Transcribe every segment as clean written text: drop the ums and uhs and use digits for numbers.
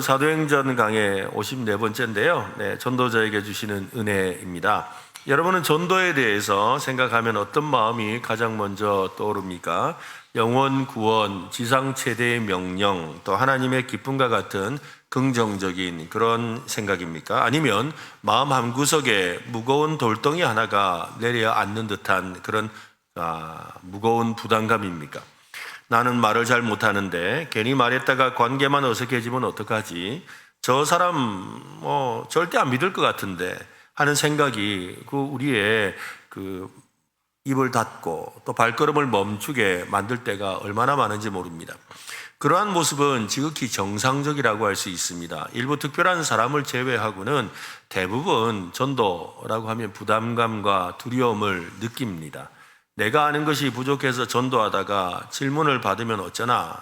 사도행전 강의 54번째인데요. 네, 전도자에게 주시는 은혜입니다. 여러분은 전도에 대해서 생각하면 어떤 마음이 가장 먼저 떠오릅니까? 영원 구원, 지상 최대의 명령, 또 하나님의 기쁨과 같은 긍정적인 그런 생각입니까? 아니면 마음 한구석에 무거운 돌덩이 하나가 내려앉는 듯한 그런 무거운 부담감입니까? 나는 말을 잘 못하는데 괜히 말했다가 관계만 어색해지면 어떡하지? 저 사람 절대 안 믿을 것 같은데 하는 생각이 우리의 입을 닫고 또 발걸음을 멈추게 만들 때가 얼마나 많은지 모릅니다. 그러한 모습은 지극히 정상적이라고 할 수 있습니다. 일부 특별한 사람을 제외하고는 대부분 전도라고 하면 부담감과 두려움을 느낍니다. 내가 아는 것이 부족해서 전도하다가 질문을 받으면 어쩌나?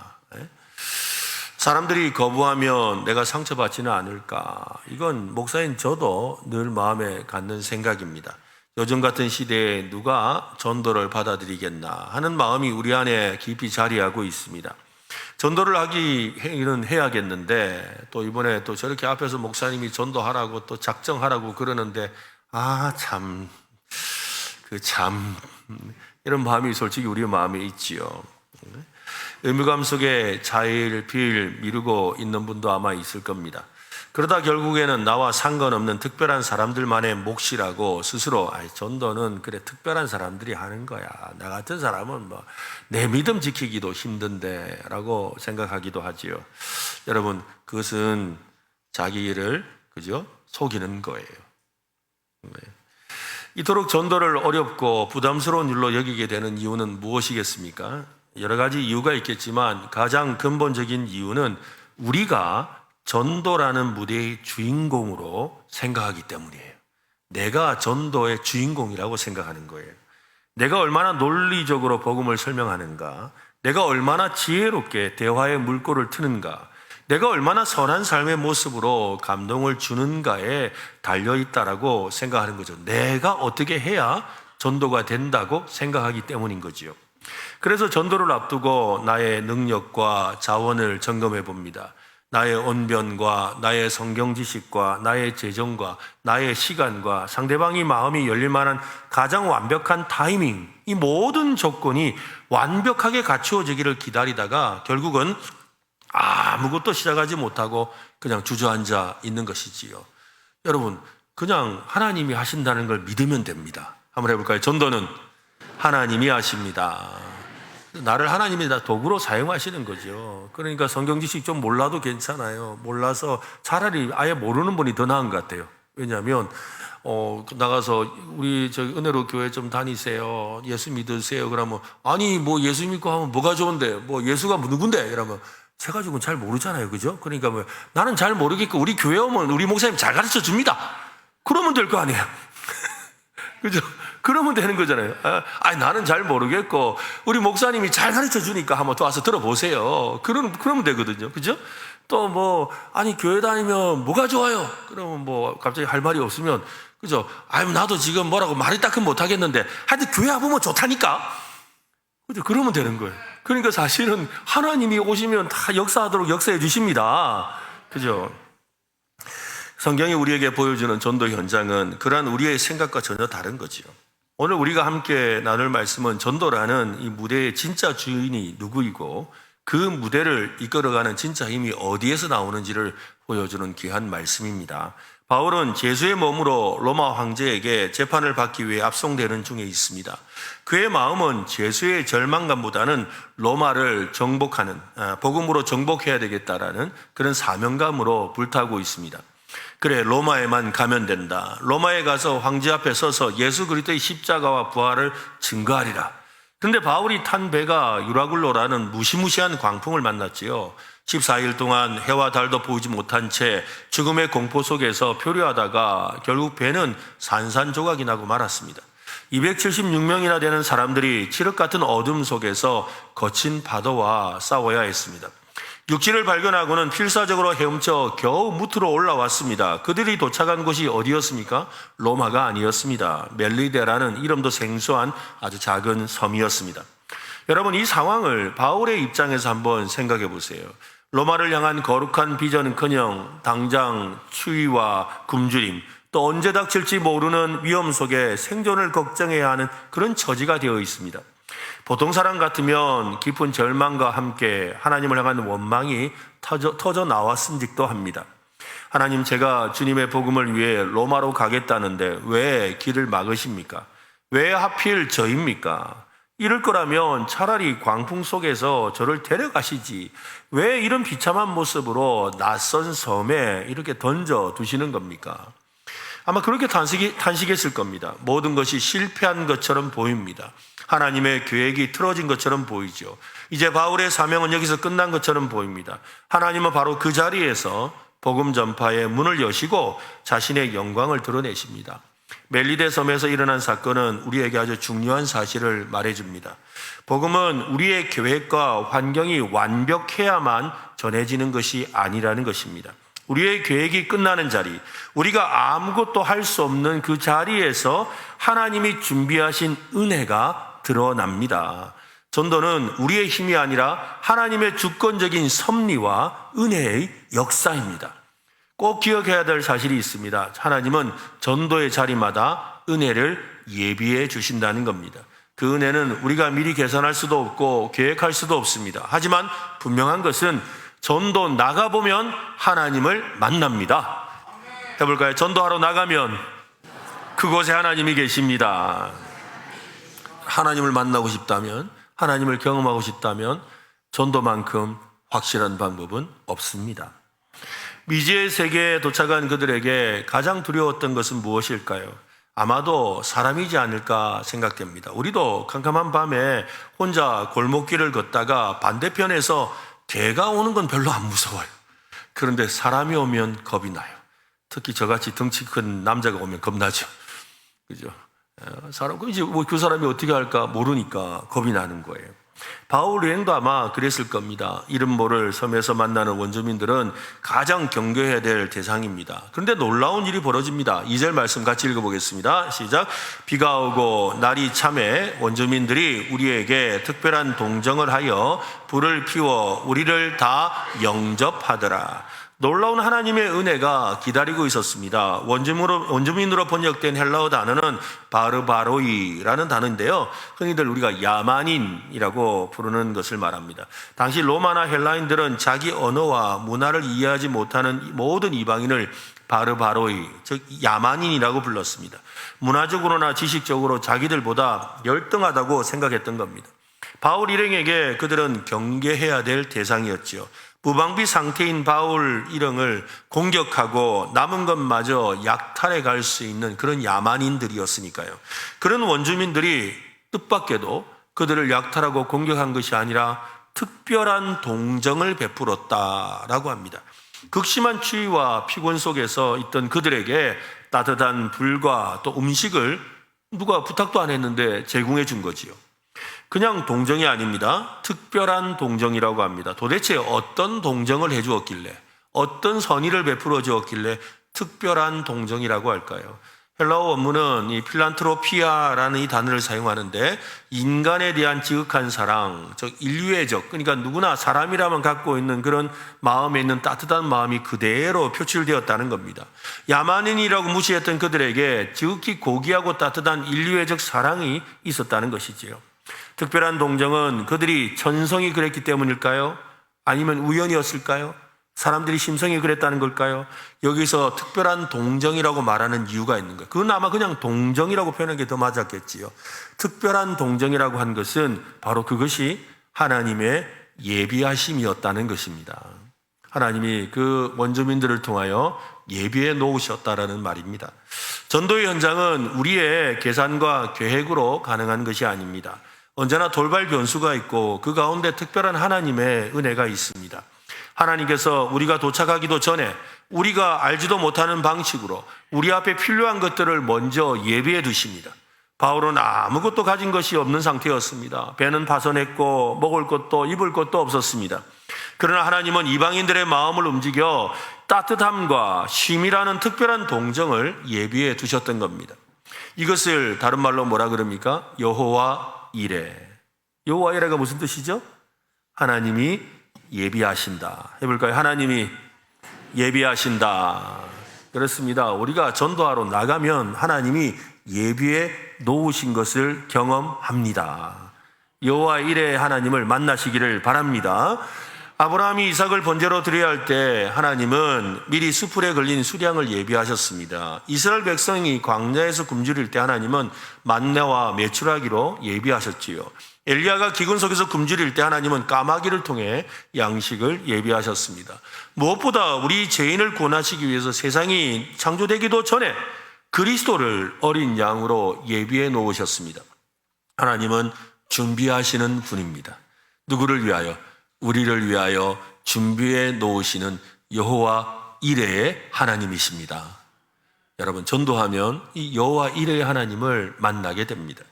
사람들이 거부하면 내가 상처받지는 않을까? 이건 목사인 저도 늘 마음에 갖는 생각입니다. 요즘 같은 시대에 누가 전도를 받아들이겠나 하는 마음이 우리 안에 깊이 자리하고 있습니다. 전도를 하기는 해야겠는데 또 이번에 또 저렇게 앞에서 목사님이 전도하라고 또 작정하라고 그러는데 이런 마음이 솔직히 우리 마음에 있지요. 의무감 속에 자일, 비일 미루고 있는 분도 아마 있을 겁니다. 그러다 결국에는 나와 상관없는 특별한 사람들만의 몫이라고 스스로 전도는 그래 특별한 사람들이 하는 거야. 나 같은 사람은 내 믿음 지키기도 힘든데 라고 생각하기도 하지요. 여러분, 그것은 자기 일을 속이는 거예요. 이토록 전도를 어렵고 부담스러운 일로 여기게 되는 이유는 무엇이겠습니까? 여러 가지 이유가 있겠지만 가장 근본적인 이유는 우리가 전도라는 무대의 주인공으로 생각하기 때문이에요. 내가 전도의 주인공이라고 생각하는 거예요. 내가 얼마나 논리적으로 복음을 설명하는가, 내가 얼마나 지혜롭게 대화의 물꼬를 트는가, 내가 얼마나 선한 삶의 모습으로 감동을 주는가에 달려있다라고 생각하는 거죠. 내가 어떻게 해야 전도가 된다고 생각하기 때문인 거지요. 그래서 전도를 앞두고 나의 능력과 자원을 점검해 봅니다. 나의 언변과 나의 성경 지식과 나의 재정과 나의 시간과 상대방이 마음이 열릴 만한 가장 완벽한 타이밍, 이 모든 조건이 완벽하게 갖추어지기를 기다리다가 결국은 아무것도 시작하지 못하고 그냥 주저앉아 있는 것이지요. 여러분, 그냥 하나님이 하신다는 걸 믿으면 됩니다. 한번 해볼까요? 전도는 하나님이 하십니다. 나를 하나님이 다 도구로 사용하시는 거죠. 그러니까 성경 지식 좀 몰라도 괜찮아요. 몰라서 차라리 아예 모르는 분이 더 나은 것 같아요. 왜냐하면 나가서 우리 은혜로 교회 좀 다니세요. 예수 믿으세요. 그러면 아니 예수 믿고 하면 뭐가 좋은데 예수가 누군데? 이러면 제가 지금 잘 모르잖아요. 그죠? 그러니까 나는 잘 모르겠고 우리 교회 오면 우리 목사님 잘 가르쳐 줍니다. 그러면 될 거 아니에요. 그죠? 그러면 되는 거잖아요. 나는 잘 모르겠고 우리 목사님이 잘 가르쳐 주니까 한번 또 와서 들어보세요. 그러면 되거든요. 그죠? 또 교회 다니면 뭐가 좋아요? 그러면 갑자기 할 말이 없으면 그죠? 나도 지금 뭐라고 말이 딱히 못 하겠는데 하여튼 교회 와보면 좋다니까. 그죠? 그러면 되는 거예요. 그러니까 사실은 하나님이 오시면 다 역사하도록 역사해 주십니다. 그죠? 성경이 우리에게 보여주는 전도 현장은 그러한 우리의 생각과 전혀 다른 거지요. 오늘 우리가 함께 나눌 말씀은 전도라는 이 무대의 진짜 주인이 누구이고 그 무대를 이끌어가는 진짜 힘이 어디에서 나오는지를 보여주는 귀한 말씀입니다. 바울은 제수의 몸으로 로마 황제에게 재판을 받기 위해 압송되는 중에 있습니다. 그의 마음은 제수의 절망감보다는 로마를 정복하는, 복음으로 정복해야 되겠다라는 그런 사명감으로 불타고 있습니다. 그래, 로마에만 가면 된다. 로마에 가서 황제 앞에 서서 예수 그리스도의 십자가와 부활을 증거하리라. 근데 바울이 탄 배가 유라굴로라는 무시무시한 광풍을 만났지요. 14일 동안 해와 달도 보이지 못한 채 죽음의 공포 속에서 표류하다가 결국 배는 산산조각이 나고 말았습니다. 276명이나 되는 사람들이 칠흑 같은 어둠 속에서 거친 파도와 싸워야 했습니다. 육지를 발견하고는 필사적으로 헤엄쳐 겨우 무트로 올라왔습니다. 그들이 도착한 곳이 어디였습니까? 로마가 아니었습니다. 멜리데라는 이름도 생소한 아주 작은 섬이었습니다. 여러분, 이 상황을 바울의 입장에서 한번 생각해 보세요. 로마를 향한 거룩한 비전은커녕 당장 추위와 굶주림, 또 언제 닥칠지 모르는 위험 속에 생존을 걱정해야 하는 그런 처지가 되어 있습니다. 보통 사람 같으면 깊은 절망과 함께 하나님을 향한 원망이 터져 나왔음직도 합니다. 하나님, 제가 주님의 복음을 위해 로마로 가겠다는데 왜 길을 막으십니까? 왜 하필 저입니까? 이럴 거라면 차라리 광풍 속에서 저를 데려가시지. 왜 이런 비참한 모습으로 낯선 섬에 이렇게 던져 두시는 겁니까? 아마 그렇게 탄식했을 겁니다. 모든 것이 실패한 것처럼 보입니다. 하나님의 계획이 틀어진 것처럼 보이죠. 이제 바울의 사명은 여기서 끝난 것처럼 보입니다. 하나님은 바로 그 자리에서 복음 전파의 문을 여시고 자신의 영광을 드러내십니다. 멜리데 섬에서 일어난 사건은 우리에게 아주 중요한 사실을 말해줍니다. 복음은 우리의 계획과 환경이 완벽해야만 전해지는 것이 아니라는 것입니다. 우리의 계획이 끝나는 자리, 우리가 아무것도 할 수 없는 그 자리에서 하나님이 준비하신 은혜가 드러납니다. 전도는 우리의 힘이 아니라 하나님의 주권적인 섭리와 은혜의 역사입니다. 꼭 기억해야 될 사실이 있습니다. 하나님은 전도의 자리마다 은혜를 예비해 주신다는 겁니다. 그 은혜는 우리가 미리 계산할 수도 없고 계획할 수도 없습니다. 하지만 분명한 것은 전도 나가보면 하나님을 만납니다. 해볼까요? 전도하러 나가면 그곳에 하나님이 계십니다. 하나님을 만나고 싶다면, 하나님을 경험하고 싶다면 전도만큼 확실한 방법은 없습니다. 미지의 세계에 도착한 그들에게 가장 두려웠던 것은 무엇일까요? 아마도 사람이지 않을까 생각됩니다. 우리도 캄캄한 밤에 혼자 골목길을 걷다가 반대편에서 개가 오는 건 별로 안 무서워요. 그런데 사람이 오면 겁이 나요. 특히 저같이 덩치 큰 남자가 오면 겁나죠. 그죠? 이제 그 사람이 어떻게 할까 모르니까 겁이 나는 거예요. 바울 여행도 아마 그랬을 겁니다. 이름 모를 섬에서 만나는 원주민들은 가장 경계해야 될 대상입니다. 그런데 놀라운 일이 벌어집니다. 2절 말씀 같이 읽어보겠습니다. 시작. 비가 오고 날이 참해 원주민들이 우리에게 특별한 동정을 하여 불을 피워 우리를 다 영접하더라. 놀라운 하나님의 은혜가 기다리고 있었습니다. 원주민으로 번역된 헬라어 단어는 바르바로이라는 단어인데요. 흔히들 우리가 야만인이라고 부르는 것을 말합니다. 당시 로마나 헬라인들은 자기 언어와 문화를 이해하지 못하는 모든 이방인을 바르바로이, 즉 야만인이라고 불렀습니다. 문화적으로나 지식적으로 자기들보다 열등하다고 생각했던 겁니다. 바울 일행에게 그들은 경계해야 될 대상이었지요. 무방비 상태인 바울 일행을 공격하고 남은 것마저 약탈해 갈 수 있는 그런 야만인들이었으니까요. 그런 원주민들이 뜻밖에도 그들을 약탈하고 공격한 것이 아니라 특별한 동정을 베풀었다라고 합니다. 극심한 추위와 피곤 속에서 있던 그들에게 따뜻한 불과 또 음식을 누가 부탁도 안 했는데 제공해 준 거지요. 그냥 동정이 아닙니다. 특별한 동정이라고 합니다. 도대체 어떤 동정을 해 주었길래, 어떤 선의를 베풀어 주었길래 특별한 동정이라고 할까요? 헬라어 원문은 이 필란트로피아라는 이 단어를 사용하는데 인간에 대한 지극한 사랑, 즉 인류애적, 그러니까 누구나 사람이라면 갖고 있는 그런 마음에 있는 따뜻한 마음이 그대로 표출되었다는 겁니다. 야만인이라고 무시했던 그들에게 지극히 고귀하고 따뜻한 인류애적 사랑이 있었다는 것이지요. 특별한 동정은 그들이 천성이 그랬기 때문일까요? 아니면 우연이었을까요? 사람들이 심성이 그랬다는 걸까요? 여기서 특별한 동정이라고 말하는 이유가 있는 거예요. 그건 아마 그냥 동정이라고 표현하는 게 더 맞았겠지요. 특별한 동정이라고 한 것은 바로 그것이 하나님의 예비하심이었다는 것입니다. 하나님이 그 원주민들을 통하여 예비해 놓으셨다라는 말입니다. 전도의 현장은 우리의 계산과 계획으로 가능한 것이 아닙니다. 언제나 돌발 변수가 있고 그 가운데 특별한 하나님의 은혜가 있습니다. 하나님께서 우리가 도착하기도 전에 우리가 알지도 못하는 방식으로 우리 앞에 필요한 것들을 먼저 예비해 두십니다. 바울은 아무것도 가진 것이 없는 상태였습니다. 배는 파손했고 먹을 것도 입을 것도 없었습니다. 그러나 하나님은 이방인들의 마음을 움직여 따뜻함과 쉼이라는 특별한 동정을 예비해 두셨던 겁니다. 이것을 다른 말로 뭐라 그럽니까? 여호와 이레. 여호와 이레가 무슨 뜻이죠? 하나님이 예비하신다. 해볼까요? 하나님이 예비하신다. 그렇습니다. 우리가 전도하러 나가면 하나님이 예비해 놓으신 것을 경험합니다. 여호와 이레 하나님을 만나시기를 바랍니다. 아브라함이 이삭을 번제로 드려야 할 때 하나님은 미리 수풀에 걸린 수량을 예비하셨습니다. 이스라엘 백성이 광야에서 굶주릴 때 하나님은 만나와 메추라기로 예비하셨지요. 엘리야가 기근 속에서 굶주릴 때 하나님은 까마귀를 통해 양식을 예비하셨습니다. 무엇보다 우리 죄인을 구원하시기 위해서 세상이 창조되기도 전에 그리스도를 어린 양으로 예비해 놓으셨습니다. 하나님은 준비하시는 분입니다. 누구를 위하여? 우리를 위하여 준비해 놓으시는 여호와 이레의 하나님이십니다. 여러분, 전도하면 이 여호와 이레의 하나님을 만나게 됩니다.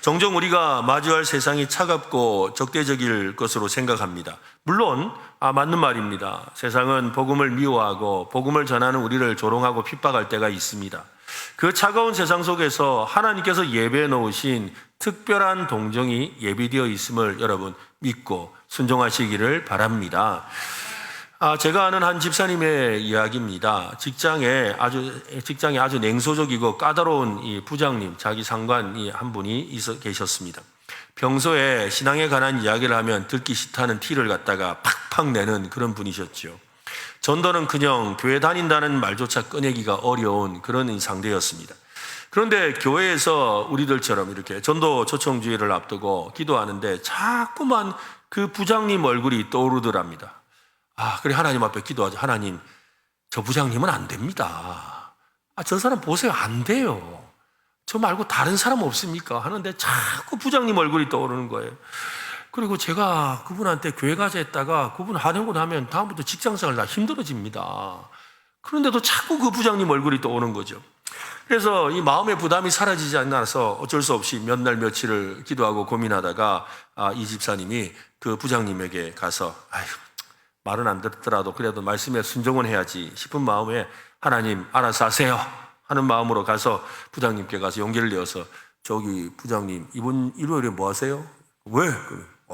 종종 우리가 마주할 세상이 차갑고 적대적일 것으로 생각합니다. 물론 맞는 말입니다. 세상은 복음을 미워하고 복음을 전하는 우리를 조롱하고 핍박할 때가 있습니다. 그 차가운 세상 속에서 하나님께서 예배해 놓으신 특별한 동정이 예비되어 있음을 여러분 믿고 순종하시기를 바랍니다. 제가 아는 한 집사님의 이야기입니다. 직장에 아주 냉소적이고 까다로운 이 부장님, 자기 상관이 한 분이 계셨습니다. 평소에 신앙에 관한 이야기를 하면 듣기 싫다는 티를 갖다가 팍팍 내는 그런 분이셨죠. 전도는 그냥 교회 다닌다는 말조차 꺼내기가 어려운 그런 상대였습니다. 그런데 교회에서 우리들처럼 이렇게 전도 초청주의를 앞두고 기도하는데 자꾸만 그 부장님 얼굴이 떠오르더랍니다. 그래 하나님 앞에 기도하죠. 하나님, 저 부장님은 안 됩니다. 저 사람 보세요. 안 돼요. 저 말고 다른 사람 없습니까? 하는데 자꾸 부장님 얼굴이 떠오르는 거예요. 그리고 제가 그분한테 교회 가자 했다가 그분 하려고 하면 다음부터 직장생활 다 힘들어집니다. 그런데도 자꾸 그 부장님 얼굴이 떠오르는 거죠. 그래서 이 마음의 부담이 사라지지 않아서 어쩔 수 없이 몇 날 며칠을 기도하고 고민하다가 이 집사님이 그 부장님에게 가서 말은 안 듣더라도 그래도 말씀에 순종은 해야지 싶은 마음에 하나님 알아서 하세요 하는 마음으로 가서 부장님께 가서 용기를 내어서 저기 부장님 이번 일요일에 뭐 하세요? 왜?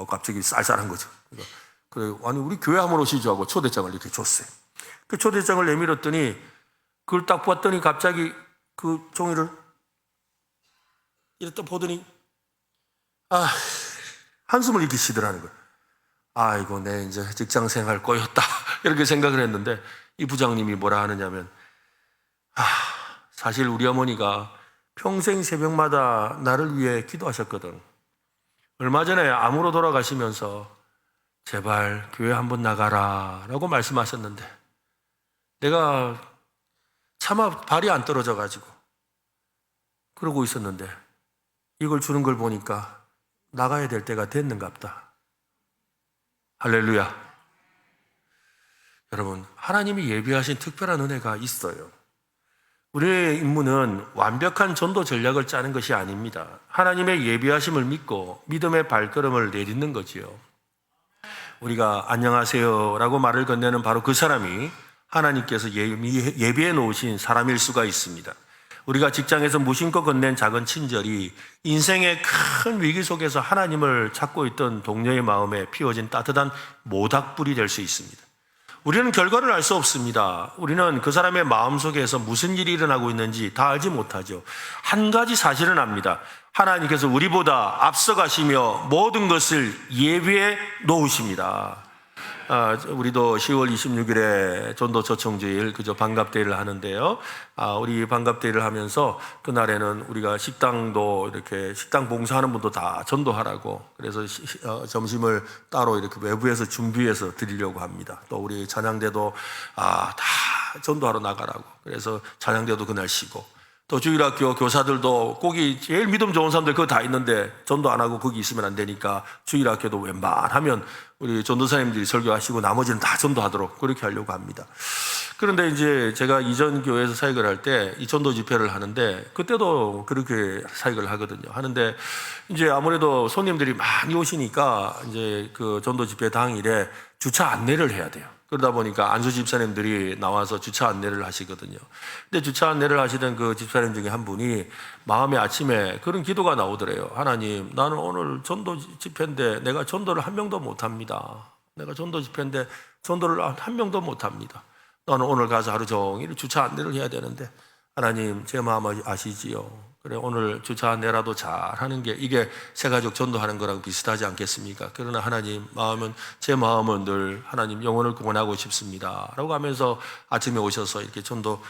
갑자기 쌀쌀한 거죠. 그래 아니 우리 교회 한번 오시죠 하고 초대장을 이렇게 줬어요. 그 초대장을 내밀었더니 그걸 딱 봤더니 갑자기 그 종이를 이렇게 보더니 한숨을 이렇게 쉬더라는 거예요. 아이고 내 이제 직장생활 꼬였다 이렇게 생각을 했는데 이 부장님이 뭐라 하느냐면 사실 우리 어머니가 평생 새벽마다 나를 위해 기도하셨거든. 얼마 전에 암으로 돌아가시면서 제발 교회 한번 나가라 라고 말씀하셨는데 내가 차마 발이 안 떨어져가지고 그러고 있었는데 이걸 주는 걸 보니까 나가야 될 때가 됐는갑다. 할렐루야. 여러분, 하나님이 예비하신 특별한 은혜가 있어요. 우리의 임무는 완벽한 전도 전략을 짜는 것이 아닙니다. 하나님의 예비하심을 믿고 믿음의 발걸음을 내딛는 거지요. 우리가 안녕하세요 라고 말을 건네는 바로 그 사람이 하나님께서 예비해 놓으신 사람일 수가 있습니다. 우리가 직장에서 무심코 건넨 작은 친절이 인생의 큰 위기 속에서 하나님을 찾고 있던 동료의 마음에 피워진 따뜻한 모닥불이 될 수 있습니다. 우리는 결과를 알 수 없습니다. 우리는 그 사람의 마음속에서 무슨 일이 일어나고 있는지 다 알지 못하죠. 한 가지 사실은 압니다. 하나님께서 우리보다 앞서가시며 모든 것을 예비해 놓으십니다. 우리도 10월 26일에 전도 초청주일 그저 반갑대회를 하는데요. 우리 반갑대회를 하면서 그날에는 우리가 식당도 이렇게 식당 봉사하는 분도 다 전도하라고 그래서 점심을 따로 이렇게 외부에서 준비해서 드리려고 합니다. 또 우리 찬양대도 다 전도하러 나가라고 그래서 찬양대도 그날 쉬고 또 주일학교 교사들도 거기 제일 믿음 좋은 사람들 그거 다 있는데 전도 안 하고 거기 있으면 안 되니까 주일학교도 웬만하면 우리 전도사님들이 설교하시고 나머지는 다 전도하도록 그렇게 하려고 합니다. 그런데 이제 제가 이전 교회에서 사역을 할 때 이 전도 집회를 하는데 그때도 그렇게 사역을 하거든요. 하는데 이제 아무래도 손님들이 많이 오시니까 이제 그 전도 집회 당일에 주차 안내를 해야 돼요. 그러다 보니까 안수 집사님들이 나와서 주차 안내를 하시거든요. 근데 주차 안내를 하시던 그 집사님 중에 한 분이 마음에 아침에 그런 기도가 나오더래요. 하나님, 나는 오늘 전도 집회인데 내가 전도를 한 명도 못 합니다. 내가 전도 집회인데 전도를 한 명도 못합니다. 나는 오늘 가서 하루 종일 주차 안내를 해야 되는데 하나님 제 마음을 아시지요. 그래 오늘 주차 안내라도 잘하는 게 이게 새가족 전도하는 거랑 비슷하지 않겠습니까? 그러나 하나님 제 마음은 늘 하나님 영혼을 구원하고 싶습니다 라고 하면서 아침에 오셔서 이렇게 전도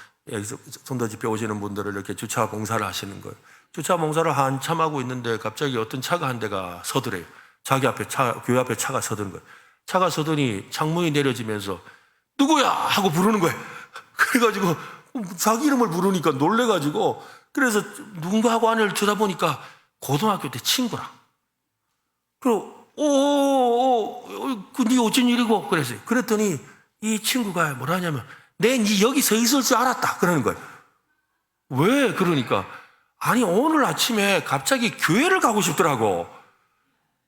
집회 오시는 분들을 이렇게 주차 봉사를 하시는 거예요. 주차 봉사를 한참 하고 있는데 갑자기 어떤 차가 한 대가 서더래요. 자기 앞에 교회 앞에 차가 서드는 거예요. 차가 서더니 창문이 내려지면서 누구야 하고 부르는 거예요. 그래가지고 자기 이름을 부르니까 놀래가지고 그래서 누군가 하고 안을 쳐다보니까 고등학교 때 친구라. 그리고 네 어쩐 일이고 그랬어요. 그랬더니 이 친구가 뭐라 하냐면 네 여기 서 있을 줄 알았다 그러는 거예요. 왜? 그러니까 아니 오늘 아침에 갑자기 교회를 가고 싶더라고.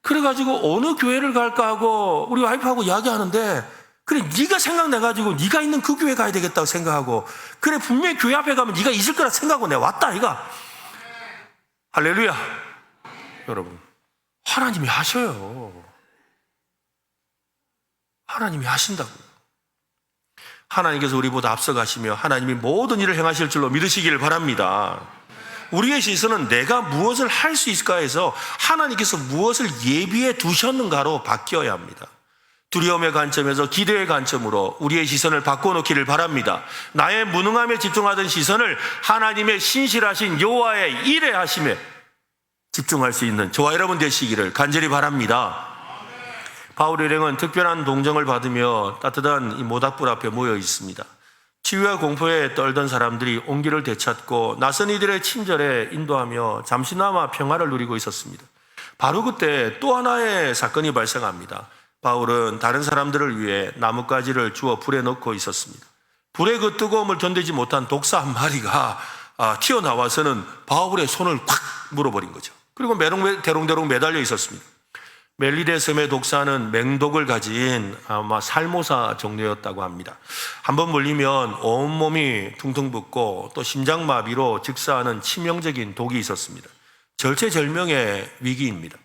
그래가지고 어느 교회를 갈까 하고 우리 와이프하고 이야기하는데 그래 네가 생각나가지고 네가 있는 그 교회 가야 되겠다고 생각하고 그래 분명히 교회 앞에 가면 네가 있을 거라 생각하고 내가 왔다 이가. 할렐루야. 여러분 하나님이 하셔요. 하나님이 하신다고. 하나님께서 우리보다 앞서가시며 하나님이 모든 일을 행하실 줄로 믿으시기를 바랍니다. 우리의 시선은 내가 무엇을 할 수 있을까 해서 하나님께서 무엇을 예비해 두셨는가로 바뀌어야 합니다. 두려움의 관점에서 기대의 관점으로 우리의 시선을 바꿔놓기를 바랍니다. 나의 무능함에 집중하던 시선을 하나님의 신실하신 여호와의 일에 하심에 집중할 수 있는 저와 여러분 되시기를 간절히 바랍니다. 바울 일행은 특별한 동정을 받으며 따뜻한 이 모닥불 앞에 모여 있습니다. 치유와 공포에 떨던 사람들이 온기를 되찾고 낯선 이들의 친절에 인도하며 잠시나마 평화를 누리고 있었습니다. 바로 그때 또 하나의 사건이 발생합니다. 바울은 다른 사람들을 위해 나뭇가지를 주워 불에 넣고 있었습니다. 불의 그 뜨거움을 견디지 못한 독사 한 마리가 튀어나와서는 바울의 손을 콱 물어버린 거죠. 그리고 대롱대롱 매달려 있었습니다. 멜리데 섬의 독사는 맹독을 가진 아마 살모사 종류였다고 합니다. 한번 물리면 온몸이 퉁퉁 붓고 또 심장마비로 즉사하는 치명적인 독이 있었습니다. 절체절명의 위기입니다.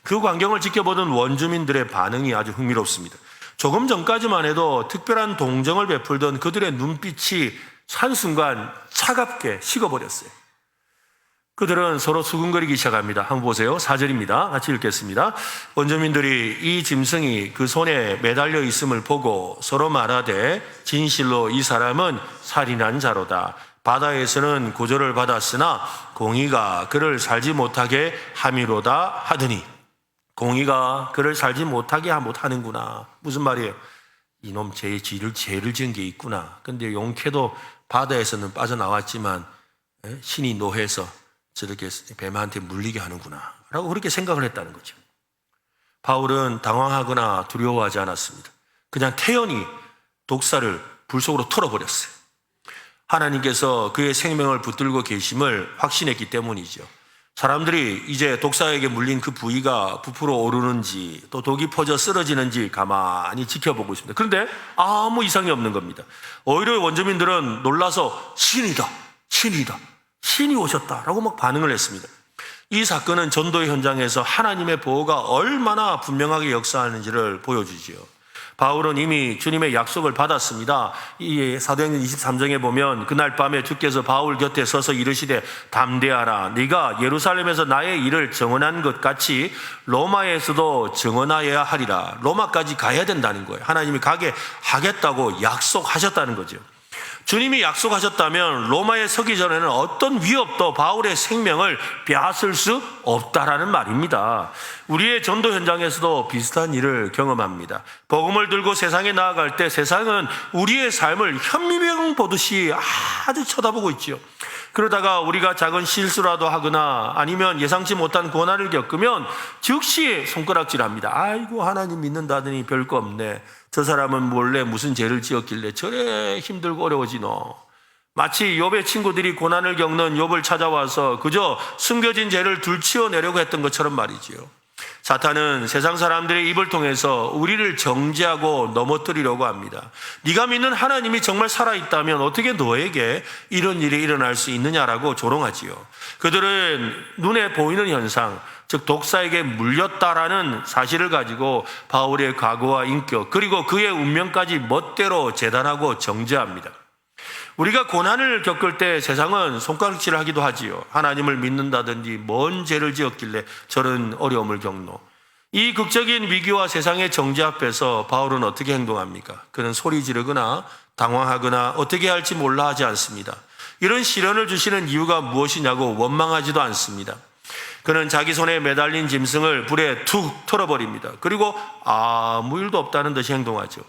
그 광경을 지켜보던 원주민들의 반응이 아주 흥미롭습니다. 조금 전까지만 해도 특별한 동정을 베풀던 그들의 눈빛이 한순간 차갑게 식어버렸어요. 그들은 서로 수근거리기 시작합니다. 한번 보세요. 4절입니다. 같이 읽겠습니다. 원주민들이 이 짐승이 그 손에 매달려 있음을 보고 서로 말하되 진실로 이 사람은 살인한 자로다. 바다에서는 구조를 받았으나 공의가 그를 살지 못하게 함이로다 하더니 공의가 그를 살지 못하게 하는구나. 무슨 말이에요? 이놈 죄를 지은 게 있구나. 근데 용케도 바다에서는 빠져나왔지만 신이 노해서 저렇게 뱀한테 물리게 하는구나 라고 그렇게 생각을 했다는 거죠. 바울은 당황하거나 두려워하지 않았습니다. 그냥 태연히 독사를 불 속으로 털어버렸어요. 하나님께서 그의 생명을 붙들고 계심을 확신했기 때문이죠. 사람들이 이제 독사에게 물린 그 부위가 부풀어 오르는지 또 독이 퍼져 쓰러지는지 가만히 지켜보고 있습니다. 그런데 아무 이상이 없는 겁니다. 오히려 원주민들은 놀라서 신이다. 신이 오셨다라고 막 반응을 했습니다. 이 사건은 전도의 현장에서 하나님의 보호가 얼마나 분명하게 역사하는지를 보여주지요. 바울은 이미 주님의 약속을 받았습니다. 이 사도행전 23장에 보면 그날 밤에 주께서 바울 곁에 서서 이르시되 담대하라. 네가 예루살렘에서 나의 일을 증언한 것 같이 로마에서도 증언하여야 하리라. 로마까지 가야 된다는 거예요. 하나님이 가게 하겠다고 약속하셨다는 거죠. 주님이 약속하셨다면 로마에 서기 전에는 어떤 위협도 바울의 생명을 빼앗을 수 없다라는 말입니다. 우리의 전도 현장에서도 비슷한 일을 경험합니다. 복음을 들고 세상에 나아갈 때 세상은 우리의 삶을 현미경 보듯이 아주 쳐다보고 있지요. 그러다가 우리가 작은 실수라도 하거나 아니면 예상치 못한 고난을 겪으면 즉시 손가락질합니다. 아이고 하나님 믿는다더니 별거 없네. 저 사람은 몰래 무슨 죄를 지었길래 저래 힘들고 어려워지노. 마치 욥의 친구들이 고난을 겪는 욥을 찾아와서 그저 숨겨진 죄를 들추어내려고 했던 것처럼 말이지요. 사탄은 세상 사람들의 입을 통해서 우리를 정죄하고 넘어뜨리려고 합니다. 네가 믿는 하나님이 정말 살아있다면 어떻게 너에게 이런 일이 일어날 수 있느냐라고 조롱하지요. 그들은 눈에 보이는 현상, 즉 독사에게 물렸다라는 사실을 가지고 바울의 과거와 인격 그리고 그의 운명까지 멋대로 재단하고 정죄합니다. 우리가 고난을 겪을 때 세상은 손가락질을 하기도 하지요. 하나님을 믿는다든지 뭔 죄를 지었길래 저런 어려움을 겪노. 이 극적인 위기와 세상의 정죄 앞에서 바울은 어떻게 행동합니까? 그는 소리 지르거나 당황하거나 어떻게 할지 몰라 하지 않습니다. 이런 시련을 주시는 이유가 무엇이냐고 원망하지도 않습니다. 그는 자기 손에 매달린 짐승을 불에 툭 털어버립니다. 그리고 아무 일도 없다는 듯이 행동하죠.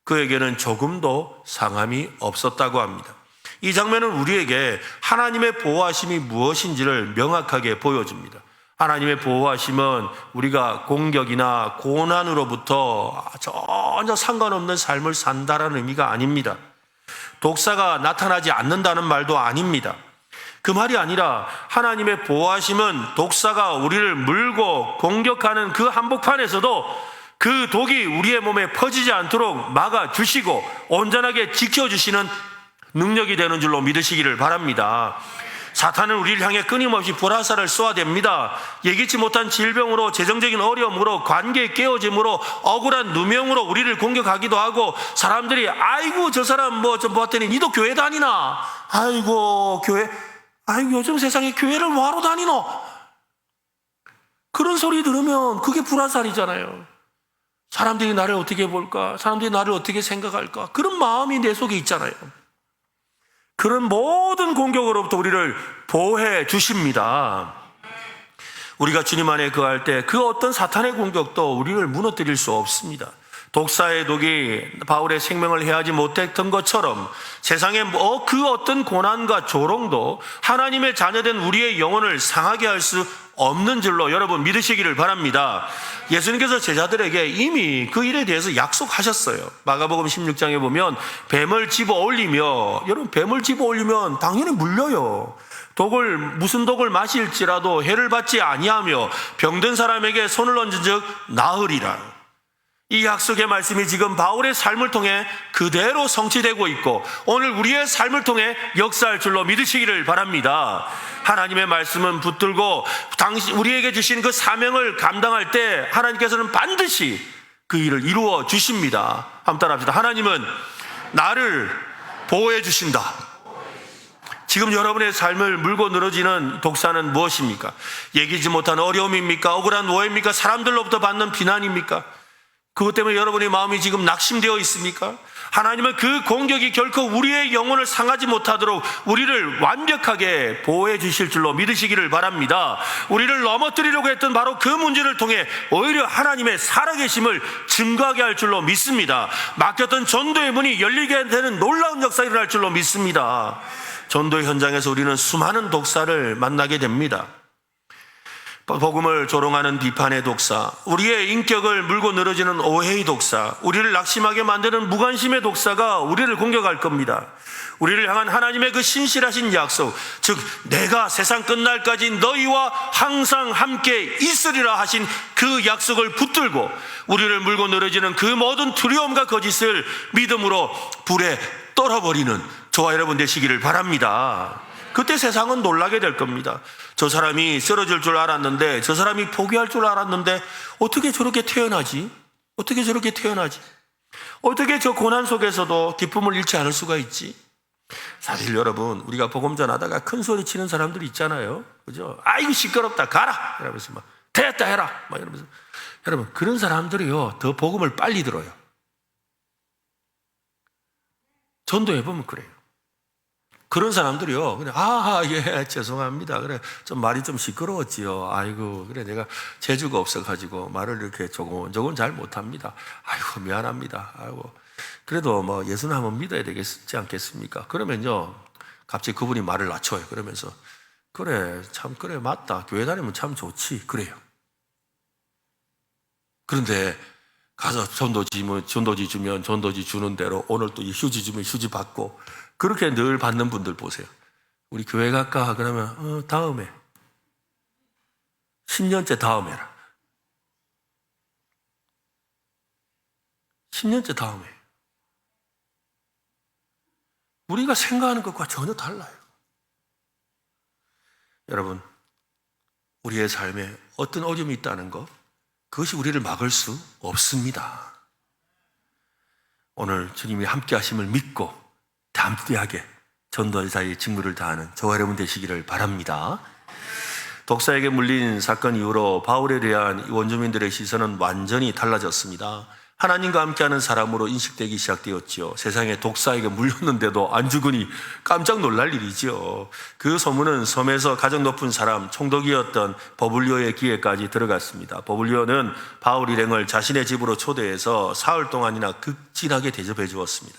그에게는 조금도 상함이 없었다고 합니다. 이 장면은 우리에게 하나님의 보호하심이 무엇인지를 명확하게 보여줍니다. 하나님의 보호하심은 우리가 공격이나 고난으로부터 전혀 상관없는 삶을 산다라는 의미가 아닙니다. 독사가 나타나지 않는다는 말도 아닙니다. 그 말이 아니라 하나님의 보호하심은 독사가 우리를 물고 공격하는 그 한복판에서도 그 독이 우리의 몸에 퍼지지 않도록 막아주시고 온전하게 지켜주시는 능력이 되는 줄로 믿으시기를 바랍니다. 사탄은 우리를 향해 끊임없이 불화살을 쏘아댑니다. 예기치 못한 질병으로, 재정적인 어려움으로, 관계의 깨어짐으로, 억울한 누명으로 우리를 공격하기도 하고, 사람들이 아이고 저 사람 좀 봤더니 니도 교회 다니나? 아이고 요즘 세상에 교회를 뭐하러 다니노? 그런 소리 들으면 그게 불화살이잖아요. 사람들이 나를 어떻게 볼까? 사람들이 나를 어떻게 생각할까? 그런 마음이 내 속에 있잖아요. 그런 모든 공격으로부터 우리를 보호해 주십니다. 우리가 주님 안에 거할 때 그 어떤 사탄의 공격도 우리를 무너뜨릴 수 없습니다. 독사의 독이 바울의 생명을 해하지 못했던 것처럼 세상의 그 어떤 고난과 조롱도 하나님의 자녀된 우리의 영혼을 상하게 할 수 없는 줄로 여러분 믿으시기를 바랍니다. 예수님께서 제자들에게 이미 그 일에 대해서 약속하셨어요. 마가복음 16장에 보면 뱀을 집어 올리며, 여러분 뱀을 집어 올리면 당연히 물려요. 무슨 독을 마실지라도 해를 받지 아니하며 병든 사람에게 손을 얹은 즉 나으리라. 이 약속의 말씀이 지금 바울의 삶을 통해 그대로 성취되고 있고 오늘 우리의 삶을 통해 역사할 줄로 믿으시기를 바랍니다. 하나님의 말씀은 붙들고 우리에게 주신 그 사명을 감당할 때 하나님께서는 반드시 그 일을 이루어 주십니다. 한번 따라합시다. 하나님은 나를 보호해 주신다. 지금 여러분의 삶을 물고 늘어지는 독사는 무엇입니까? 얘기지 못한 어려움입니까? 억울한 오해입니까? 사람들로부터 받는 비난입니까? 그것 때문에 여러분의 마음이 지금 낙심되어 있습니까? 하나님은 그 공격이 결코 우리의 영혼을 상하지 못하도록 우리를 완벽하게 보호해 주실 줄로 믿으시기를 바랍니다. 우리를 넘어뜨리려고 했던 바로 그 문제를 통해 오히려 하나님의 살아계심을 증거하게 할 줄로 믿습니다. 막혔던 전도의 문이 열리게 되는 놀라운 역사가 일어날 줄로 믿습니다. 전도의 현장에서 우리는 수많은 독사를 만나게 됩니다. 복음을 조롱하는 비판의 독사, 우리의 인격을 물고 늘어지는 오해의 독사, 우리를 낙심하게 만드는 무관심의 독사가 우리를 공격할 겁니다. 우리를 향한 하나님의 그 신실하신 약속, 즉 내가 세상 끝날까지 너희와 항상 함께 있으리라 하신 그 약속을 붙들고 우리를 물고 늘어지는 그 모든 두려움과 거짓을 믿음으로 불에 떨어버리는 저와 여러분 되시기를 바랍니다. 그때 세상은 놀라게 될 겁니다. 저 사람이 쓰러질 줄 알았는데, 저 사람이 포기할 줄 알았는데 어떻게 저렇게 태어나지? 어떻게 저렇게 태어나지? 어떻게 저 고난 속에서도 기쁨을 잃지 않을 수가 있지? 사실 여러분, 우리가 복음 전하다가 큰 소리 치는 사람들이 있잖아요. 그죠? 아이고 시끄럽다 가라 이러면서 막 됐다 해라 막 이러면서. 여러분, 그런 사람들이요 더 복음을 빨리 들어요. 전도해보면 그래요. 그런 사람들이요, 그냥, 예, 죄송합니다. 그래, 좀 말이 좀 시끄러웠지요. 아이고, 그래, 내가 재주가 없어가지고 말을 이렇게 조금 잘 못합니다. 아이고, 미안합니다. 아이고, 그래도 뭐 예수는 한번 믿어야 되겠지 않겠습니까? 그러면요, 갑자기 그분이 말을 낮춰요. 그러면서, 그래, 맞다. 교회 다니면 참 좋지. 그래요. 그런데, 가서 전도지 주면 전도지 주는 대로 오늘 또 휴지 주면 휴지 받고, 그렇게 늘 받는 분들 보세요. 우리 교회 갈까? 그러면 다음에 10년째 다음에 해라. 10년째 다음에. 우리가 생각하는 것과 전혀 달라요. 여러분, 우리의 삶에 어떤 어려움이 있다는 것, 그것이 우리를 막을 수 없습니다. 오늘 주님이 함께 하심을 믿고 담대하게 전도자의 직무를 다하는 저와 여러분 되시기를 바랍니다. 독사에게 물린 사건 이후로 바울에 대한 원주민들의 시선은 완전히 달라졌습니다. 하나님과 함께하는 사람으로 인식되기 시작되었지요. 세상에 독사에게 물렸는데도 안 죽으니 깜짝 놀랄 일이지요. 그 소문은 섬에서 가장 높은 사람, 총독이었던 버블리오의 귀에까지 들어갔습니다. 버블리오는 바울 일행을 자신의 집으로 초대해서 사흘 동안이나 극진하게 대접해 주었습니다.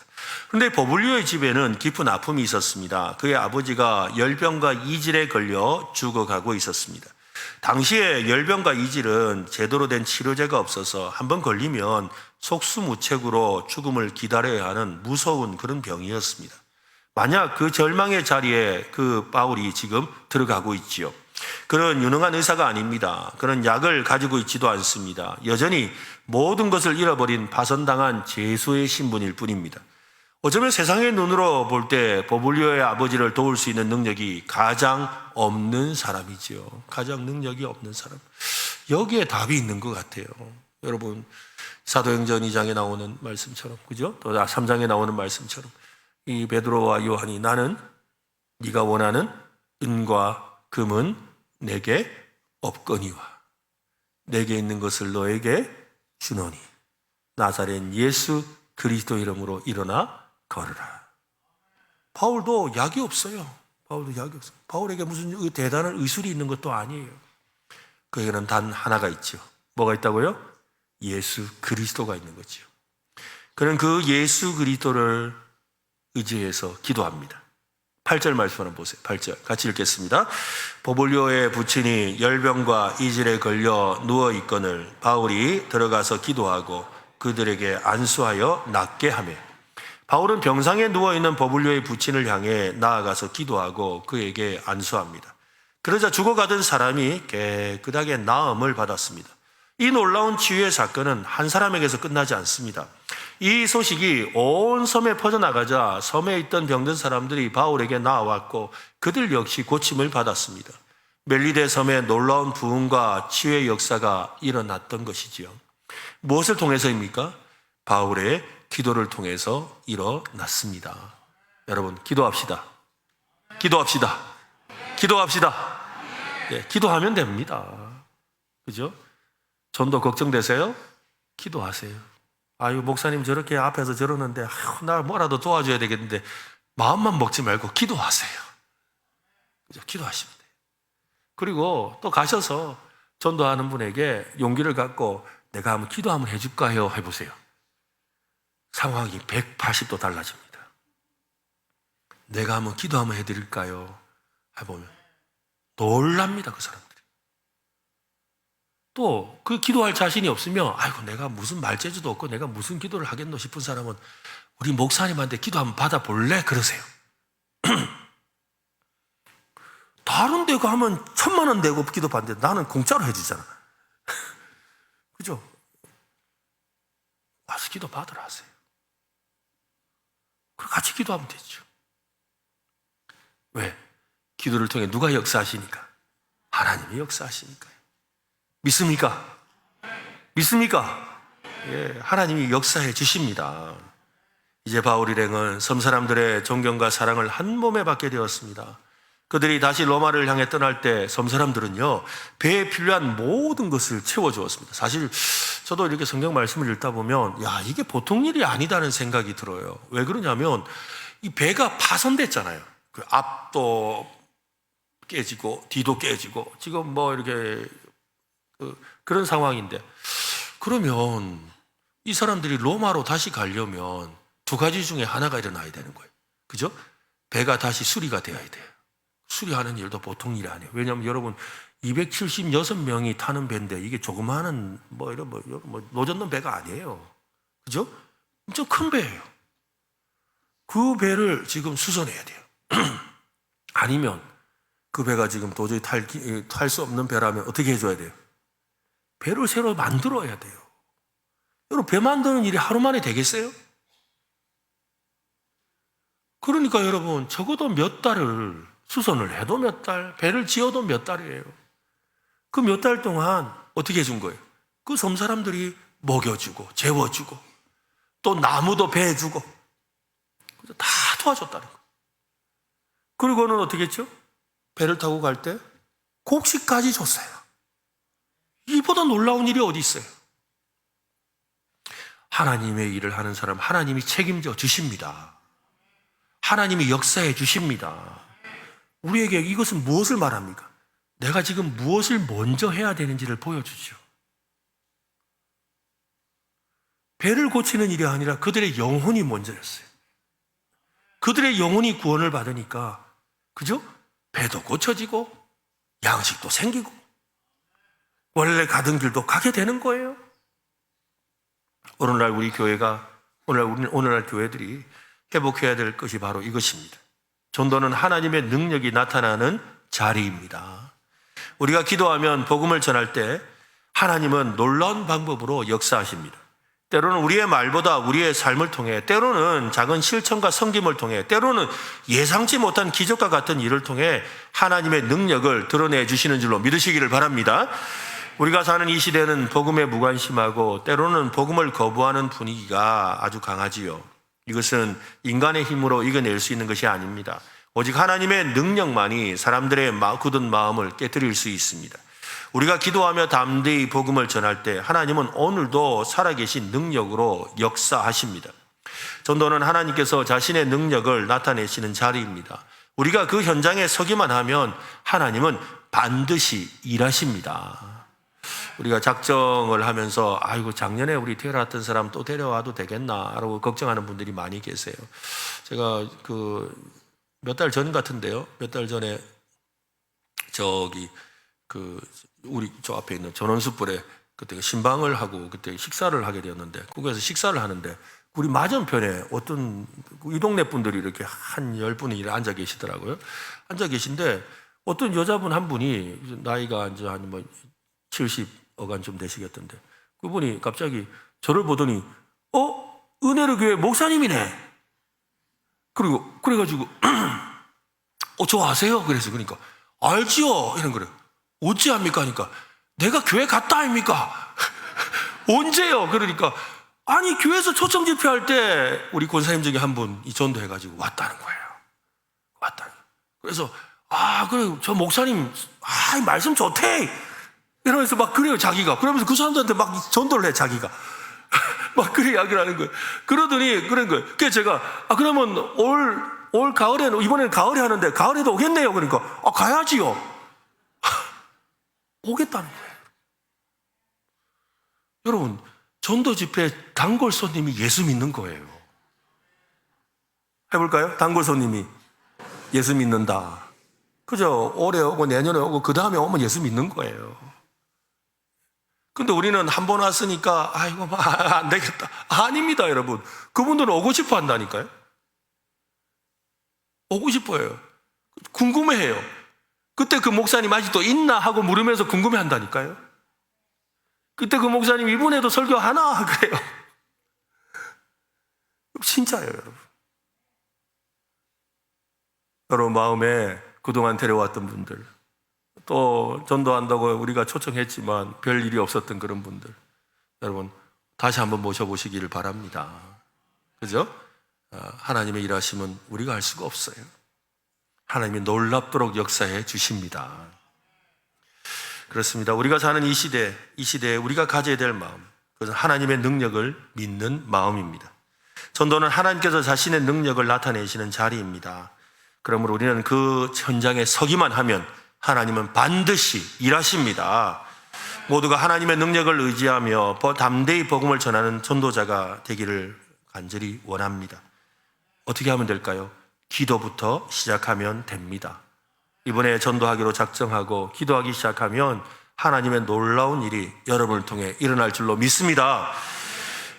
그런데 버블리오의 집에는 깊은 아픔이 있었습니다. 그의 아버지가 열병과 이질에 걸려 죽어가고 있었습니다. 당시에 열병과 이질은 제대로 된 치료제가 없어서 한번 걸리면 속수무책으로 죽음을 기다려야 하는 무서운 그런 병이었습니다. 만약 그 절망의 자리에 그 바울이 지금 들어가고 있지요. 그런 유능한 의사가 아닙니다. 그런 약을 가지고 있지도 않습니다. 여전히 모든 것을 잃어버린 파선당한 죄수의 신분일 뿐입니다. 어쩌면 세상의 눈으로 볼 때 버블리오의 아버지를 도울 수 있는 능력이 가장 없는 사람이지요. 가장 능력이 없는 사람. 여기에 답이 있는 것 같아요. 여러분, 사도행전 2장에 나오는 말씀처럼, 그죠? 또 3장에 나오는 말씀처럼 이 베드로와 요한이 나는 네가 원하는 은과 금은 내게 없거니와 내게 있는 것을 너에게 주노니 나사렛 예수 그리스도 이름으로 일어나 걸으라. 바울도 약이 없어요. 바울에게 무슨 대단한 의술이 있는 것도 아니에요. 그에게는 단 하나가 있죠. 뭐가 있다고요? 예수 그리스도가 있는 거죠. 그는 그 예수 그리스도를 의지해서 기도합니다. 8절 말씀 한번 보세요. 8절 같이 읽겠습니다. 버블리오의 부친이 열병과 이질에 걸려 누워있거늘 바울이 들어가서 기도하고 그들에게 안수하여 낫게 하며, 바울은 병상에 누워있는 버블리오의 부친을 향해 나아가서 기도하고 그에게 안수합니다. 그러자 죽어가던 사람이 깨끗하게 나음을 받았습니다. 이 놀라운 치유의 사건은 한 사람에게서 끝나지 않습니다. 이 소식이 온 섬에 퍼져나가자 섬에 있던 병든 사람들이 바울에게 나와왔고 그들 역시 고침을 받았습니다. 멜리데 섬에 놀라운 부흥과 치유의 역사가 일어났던 것이지요. 무엇을 통해서입니까? 바울의 기도를 통해서 일어났습니다. 여러분, 기도합시다. 기도합시다. 기도합시다. 네, 기도하면 됩니다. 그죠? 전도 걱정되세요? 기도하세요. 아유, 목사님 저렇게 앞에서 저러는데 나 뭐라도 도와줘야 되겠는데 마음만 먹지 말고 기도하세요. 그죠? 기도하시면 돼요. 그리고 또 가셔서 전도하는 분에게 용기를 갖고 내가 한번 기도 한번 해줄까요? 해보세요. 상황이 180도 달라집니다. 내가 한번 기도 한번 해드릴까요? 해보면 놀랍니다, 그 사람들이. 또 그 기도할 자신이 없으면 아이고 내가 무슨 말재주도 없고 내가 무슨 기도를 하겠노 싶은 사람은 우리 목사님한테 기도 한번 받아볼래? 그러세요. 다른 데 가면 1,000만 원 내고 기도 받는데 나는 공짜로 해주잖아. 그죠? 와서 기도 받으라 하세요. 그럼 같이 기도하면 되죠. 왜? 기도를 통해 누가 역사하시니까? 하나님이 역사하시니까요. 믿습니까? 믿습니까? 예, 하나님이 역사해 주십니다. 이제 바울 일행은 섬 사람들의 존경과 사랑을 한 몸에 받게 되었습니다. 그들이 다시 로마를 향해 떠날 때 섬 사람들은요, 배에 필요한 모든 것을 채워주었습니다. 사실 저도 이렇게 성경 말씀을 읽다 보면 야, 이게 보통 일이 아니다는 생각이 들어요. 왜 그러냐면 이 배가 파손됐잖아요. 그 앞도 깨지고 뒤도 깨지고 지금 뭐 이렇게 그런 상황인데, 그러면 이 사람들이 로마로 다시 가려면 두 가지 중에 하나가 일어나야 되는 거예요. 그죠? 배가 다시 수리가 되어야 돼요. 수리하는 일도 보통 일이 아니에요. 왜냐하면 여러분 276명이 타는 배인데 이게 조그마한 이런 노젓는 배가 아니에요. 그죠? 엄청 큰 배예요. 그 배를 지금 수선해야 돼요. 아니면 그 배가 지금 도저히 탈 수 없는 배라면 어떻게 해줘야 돼요? 배를 새로 만들어야 돼요. 여러분, 배 만드는 일이 하루 만에 되겠어요? 그러니까 여러분, 적어도 몇 달을 수선을 해도 몇 달, 배를 지어도 몇 달이에요. 그 몇 달 동안 어떻게 해준 거예요? 그 섬 사람들이 먹여주고 재워주고 또 나무도 베어주고 다 도와줬다는 거예요. 그리고는 어떻게 했죠? 배를 타고 갈 때 곡식까지 줬어요. 이보다 놀라운 일이 어디 있어요? 하나님의 일을 하는 사람 하나님이 책임져 주십니다. 하나님이 역사해 주십니다. 우리에게 이것은 무엇을 말합니까? 내가 지금 무엇을 먼저 해야 되는지를 보여주죠. 배를 고치는 일이 아니라 그들의 영혼이 먼저였어요. 그들의 영혼이 구원을 받으니까 그죠? 배도 고쳐지고 양식도 생기고 원래 가던 길도 가게 되는 거예요. 오늘날 우리 교회가 오늘날 교회들이 회복해야 될 것이 바로 이것입니다. 전도는 하나님의 능력이 나타나는 자리입니다. 우리가 기도하면 복음을 전할 때 하나님은 놀라운 방법으로 역사하십니다. 때로는 우리의 말보다 우리의 삶을 통해, 때로는 작은 실천과 섬김을 통해, 때로는 예상치 못한 기적과 같은 일을 통해 하나님의 능력을 드러내 주시는 줄로 믿으시기를 바랍니다. 우리가 사는 이 시대는 복음에 무관심하고 때로는 복음을 거부하는 분위기가 아주 강하지요. 이것은 인간의 힘으로 이겨낼 수 있는 것이 아닙니다. 오직 하나님의 능력만이 사람들의 굳은 마음을 깨트릴 수 있습니다. 우리가 기도하며 담대히 복음을 전할 때 하나님은 오늘도 살아계신 능력으로 역사하십니다. 전도는 하나님께서 자신의 능력을 나타내시는 자리입니다. 우리가 그 현장에 서기만 하면 하나님은 반드시 일하십니다. 우리가 작정을 하면서 아이고 작년에 우리 데려왔던 사람 또 데려와도 되겠나라고 걱정하는 분들이 많이 계세요. 제가 몇 달 전 같은데요. 몇 달 전에 우리 저 앞에 있는 전원수불에 그때 신방을 하고 그때 식사를 하게 되었는데 거기에서 식사를 하는데 우리 맞은편에 어떤 이 동네 분들이 이렇게 한 10분이 앉아 계시더라고요. 앉아 계신데 어떤 여자분 한 분이 나이가 이제 한 70어간 좀 되시겠던데 그분이 갑자기 저를 보더니 은혜로 교회 목사님이네. 그래가지고 저 아세요? 그러니까 알지요 이런 거래요. 어찌 합니까? 하니까 내가 교회 갔다 아닙니까? 언제요? 그러니까 아니 교회에서 초청 집회할 때 우리 권사님 중에 한 분이 전도해가지고 왔다는 거예요. 그래서 그래 저 목사님 말씀 좋대 이러면서 막 그래요 자기가. 그러면서 그 사람들한테 막 전도를 해 자기가. 막 그래 이야기를 하는 거예요. 그러더니 그런 거예요. 그래서 제가 그러면 올 가을에는 이번에는 가을에 하는데 가을에도 오겠네요. 그러니까 가야지요. 오겠다는 거예요. 여러분 전도 집회 단골 손님이 예수 믿는 거예요. 해볼까요? 단골 손님이 예수 믿는다. 그죠? 올해 오고 내년에 오고 그 다음에 오면 예수 믿는 거예요. 근데 우리는 한 번 왔으니까 이거 안 되겠다. 아닙니다 여러분. 그분들은 오고 싶어 한다니까요. 오고 싶어요. 궁금해해요. 그때 그 목사님 아직도 있나 하고 물으면서 궁금해 한다니까요. 그때 그 목사님 이번에도 설교하나 그래요. 진짜예요 여러분. 여러분 마음에 그동안 데려왔던 분들 또 전도한다고 우리가 초청했지만 별 일이 없었던 그런 분들 여러분 다시 한번 모셔보시기를 바랍니다. 그죠? 하나님의 일하심은 우리가 알 수가 없어요. 하나님이 놀랍도록 역사해 주십니다. 그렇습니다. 우리가 사는 이 시대에 우리가 가져야 될 마음, 그것은 하나님의 능력을 믿는 마음입니다. 전도는 하나님께서 자신의 능력을 나타내시는 자리입니다. 그러므로 우리는 그 현장에 서기만 하면 하나님은 반드시 일하십니다. 모두가 하나님의 능력을 의지하며 담대히 복음을 전하는 전도자가 되기를 간절히 원합니다. 어떻게 하면 될까요? 기도부터 시작하면 됩니다. 이번에 전도하기로 작정하고 기도하기 시작하면 하나님의 놀라운 일이 여러분을 통해 일어날 줄로 믿습니다.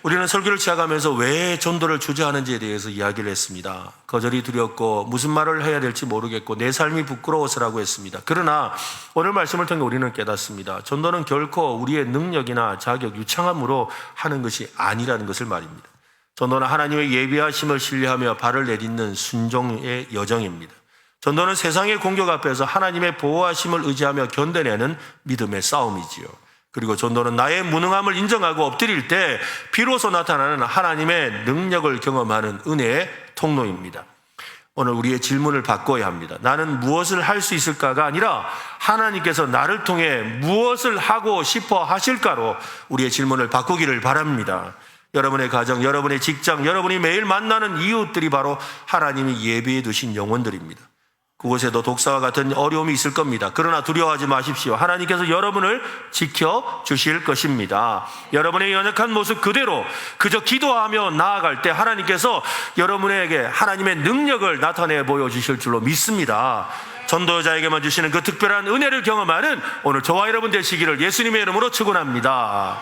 우리는 설교를 시작하면서 왜 전도를 주저하는지에 대해서 이야기를 했습니다. 거절이 두렵고 무슨 말을 해야 될지 모르겠고 내 삶이 부끄러워서라고 했습니다. 그러나 오늘 말씀을 통해 우리는 깨닫습니다. 전도는 결코 우리의 능력이나 자격, 유창함으로 하는 것이 아니라는 것을 말입니다. 전도는 하나님의 예비하심을 신뢰하며 발을 내딛는 순종의 여정입니다. 전도는 세상의 공격 앞에서 하나님의 보호하심을 의지하며 견뎌내는 믿음의 싸움이지요. 그리고 전도는 나의 무능함을 인정하고 엎드릴 때 비로소 나타나는 하나님의 능력을 경험하는 은혜의 통로입니다. 오늘 우리의 질문을 바꿔야 합니다. 나는 무엇을 할 수 있을까가 아니라 하나님께서 나를 통해 무엇을 하고 싶어 하실까로 우리의 질문을 바꾸기를 바랍니다. 여러분의 가정, 여러분의 직장, 여러분이 매일 만나는 이웃들이 바로 하나님이 예비해 두신 영혼들입니다. 그곳에도 독사와 같은 어려움이 있을 겁니다. 그러나 두려워하지 마십시오. 하나님께서 여러분을 지켜주실 것입니다. 여러분의 연약한 모습 그대로 그저 기도하며 나아갈 때 하나님께서 여러분에게 하나님의 능력을 나타내 보여주실 줄로 믿습니다. 전도자에게만 주시는 그 특별한 은혜를 경험하는 오늘 저와 여러분 되시기를 예수님의 이름으로 축원합니다.